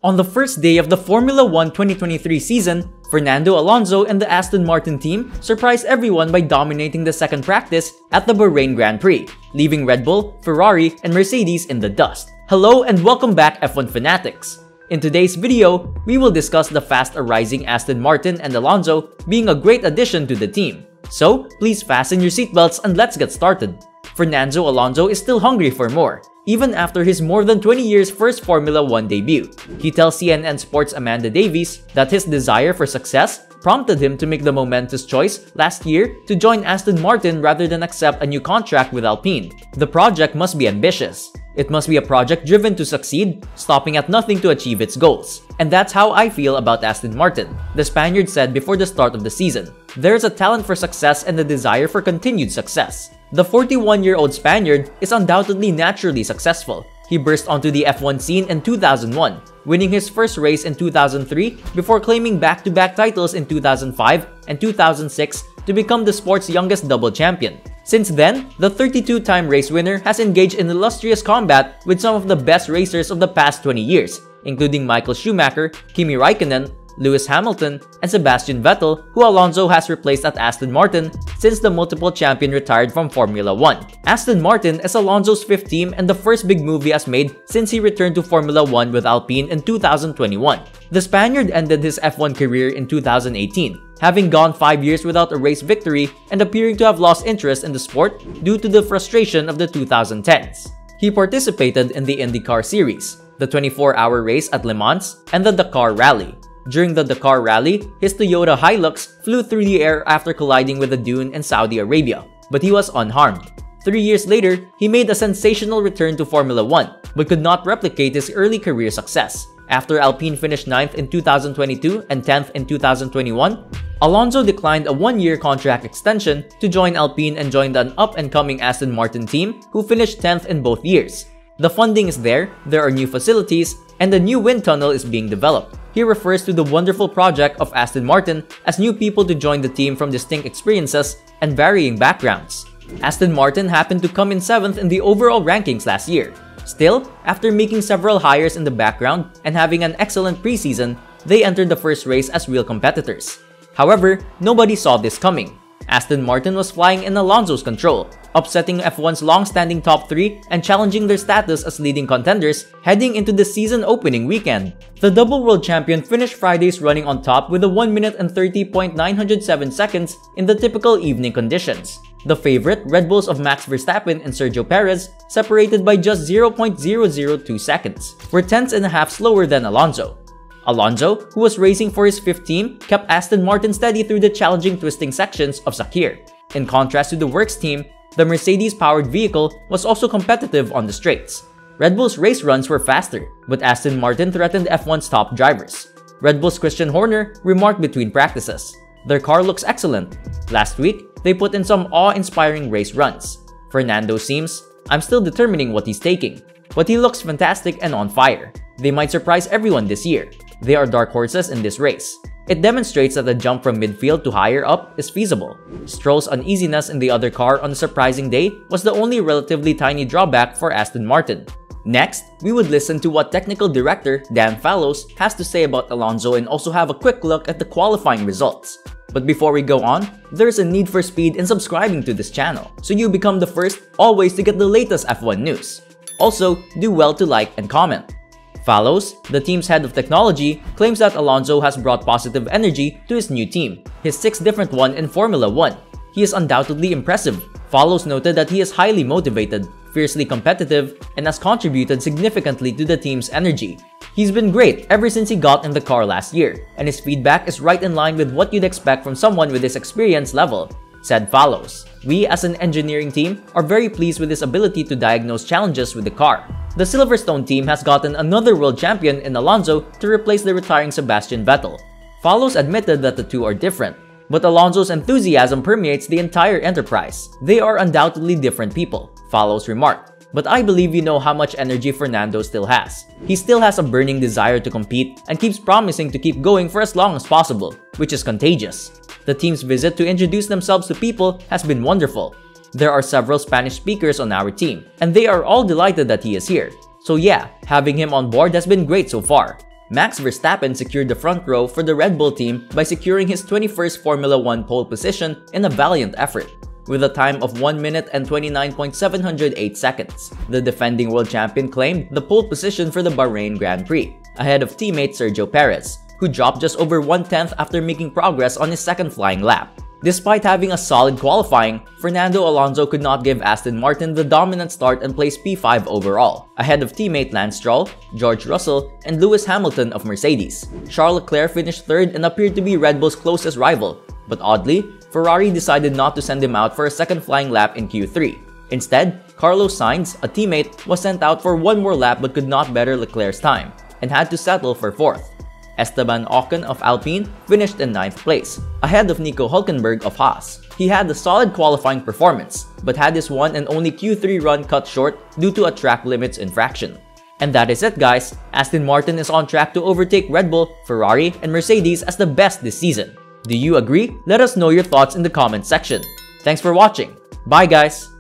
On the first day of the Formula 1 2023 season, Fernando Alonso and the Aston Martin team surprised everyone by dominating the second practice at the Bahrain Grand Prix, leaving Red Bull, Ferrari, and Mercedes in the dust. Hello and welcome back F1 fanatics! In today's video, we will discuss the fast-arising Aston Martin and Alonso being a great addition to the team. So, please fasten your seatbelts and let's get started. Fernando Alonso is still hungry for more, even after his more than 20 years first Formula 1 debut. He tells CNN Sports' Amanda Davies that his desire for success prompted him to make the momentous choice last year to join Aston Martin rather than accept a new contract with Alpine. The project must be ambitious. It must be a project driven to succeed, stopping at nothing to achieve its goals. And that's how I feel about Aston Martin, the Spaniard said before the start of the season. There's a talent for success and a desire for continued success. The 41-year-old Spaniard is undoubtedly naturally successful. He burst onto the F1 scene in 2001, winning his first race in 2003 before claiming back-to-back titles in 2005 and 2006 to become the sport's youngest double champion. Since then, the 32-time race winner has engaged in illustrious combat with some of the best racers of the past 20 years, including Michael Schumacher, Kimi Raikkonen, Lewis Hamilton, and Sebastian Vettel, who Alonso has replaced at Aston Martin since the multiple champion retired from Formula 1. Aston Martin is Alonso's fifth team and the first big move he has made since he returned to Formula 1 with Alpine in 2021. The Spaniard ended his F1 career in 2018, having gone 5 years without a race victory and appearing to have lost interest in the sport due to the frustration of the 2010s. He participated in the IndyCar Series, the 24-hour race at Le Mans, and the Dakar Rally. During the Dakar Rally, his Toyota Hilux flew through the air after colliding with a dune in Saudi Arabia, but he was unharmed. 3 years later, he made a sensational return to Formula 1, but could not replicate his early career success. After Alpine finished 9th in 2022 and 10th in 2021, Alonso declined a one-year contract extension to join Alpine and joined an up-and-coming Aston Martin team who finished 10th in both years. The funding is there are new facilities, and a new wind tunnel is being developed. He refers to the wonderful project of Aston Martin as new people to join the team from distinct experiences and varying backgrounds. Aston Martin happened to come in 7th in the overall rankings last year. Still, after making several hires in the background and having an excellent preseason, they entered the first race as real competitors. However, nobody saw this coming. Aston Martin was flying in Alonso's control, upsetting F1's long-standing top 3 and challenging their status as leading contenders heading into the season opening weekend. The double world champion finished Friday's running on top with a 1 minute and 30.907 seconds in the typical evening conditions. The favorite, Red Bulls of Max Verstappen and Sergio Perez, separated by just 0.002 seconds, were tenths and a half slower than Alonso. Alonso, who was racing for his fifth team, kept Aston Martin steady through the challenging twisting sections of Sakir. In contrast to the Works team, the Mercedes-powered vehicle was also competitive on the straights. Red Bull's race runs were faster, but Aston Martin threatened F1's top drivers. Red Bull's Christian Horner remarked between practices, "Their car looks excellent. Last week, they put in some awe-inspiring race runs. Fernando seems, I'm still determining what he's taking, but he looks fantastic and on fire. They might surprise everyone this year. They are dark horses in this race." It demonstrates that the jump from midfield to higher up is feasible. Stroll's uneasiness in the other car on a surprising day was the only relatively tiny drawback for Aston Martin. Next, we would listen to what Technical Director Dan Fallows has to say about Alonso and also have a quick look at the qualifying results. But before we go on, there's a need for speed in subscribing to this channel, so you become the first always to get the latest F1 news. Also, do well to like and comment. Fallows, the team's head of technology, claims that Alonso has brought positive energy to his new team, his sixth different one in Formula 1. He is undoubtedly impressive. Fallows noted that he is highly motivated, fiercely competitive, and has contributed significantly to the team's energy. He's been great ever since he got in the car last year, and his feedback is right in line with what you'd expect from someone with his experience level, said Fallows. We, as an engineering team, are very pleased with his ability to diagnose challenges with the car. The Silverstone team has gotten another world champion in Alonso to replace the retiring Sebastian Vettel. Fallows admitted that the two are different, but Alonso's enthusiasm permeates the entire enterprise. They are undoubtedly different people, Fallows remarked. But I believe you know how much energy Fernando still has. He still has a burning desire to compete and keeps promising to keep going for as long as possible, which is contagious. The team's visit to introduce themselves to people has been wonderful. There are several Spanish speakers on our team, and they are all delighted that he is here. So yeah, having him on board has been great so far. Max Verstappen secured the front row for the Red Bull team by securing his 21st Formula 1 pole position in a valiant effort. With a time of 1 minute and 29.708 seconds, the defending world champion claimed the pole position for the Bahrain Grand Prix, ahead of teammate Sergio Perez, who dropped just over 1/10 after making progress on his second flying lap. Despite having a solid qualifying, Fernando Alonso could not give Aston Martin the dominant start and placed P5 overall, ahead of teammate Lance Stroll, George Russell, and Lewis Hamilton of Mercedes. Charles Leclerc finished third and appeared to be Red Bull's closest rival, but oddly, Ferrari decided not to send him out for a second flying lap in Q3. Instead, Carlos Sainz, a teammate, was sent out for one more lap but could not better Leclerc's time, and had to settle for fourth. Esteban Ocon of Alpine finished in 9th place, ahead of Nico Hülkenberg of Haas. He had a solid qualifying performance, but had his one and only Q3 run cut short due to a track limits infraction. And that is it, guys. Aston Martin is on track to overtake Red Bull, Ferrari, and Mercedes as the best this season. Do you agree? Let us know your thoughts in the comment section. Thanks for watching. Bye, guys!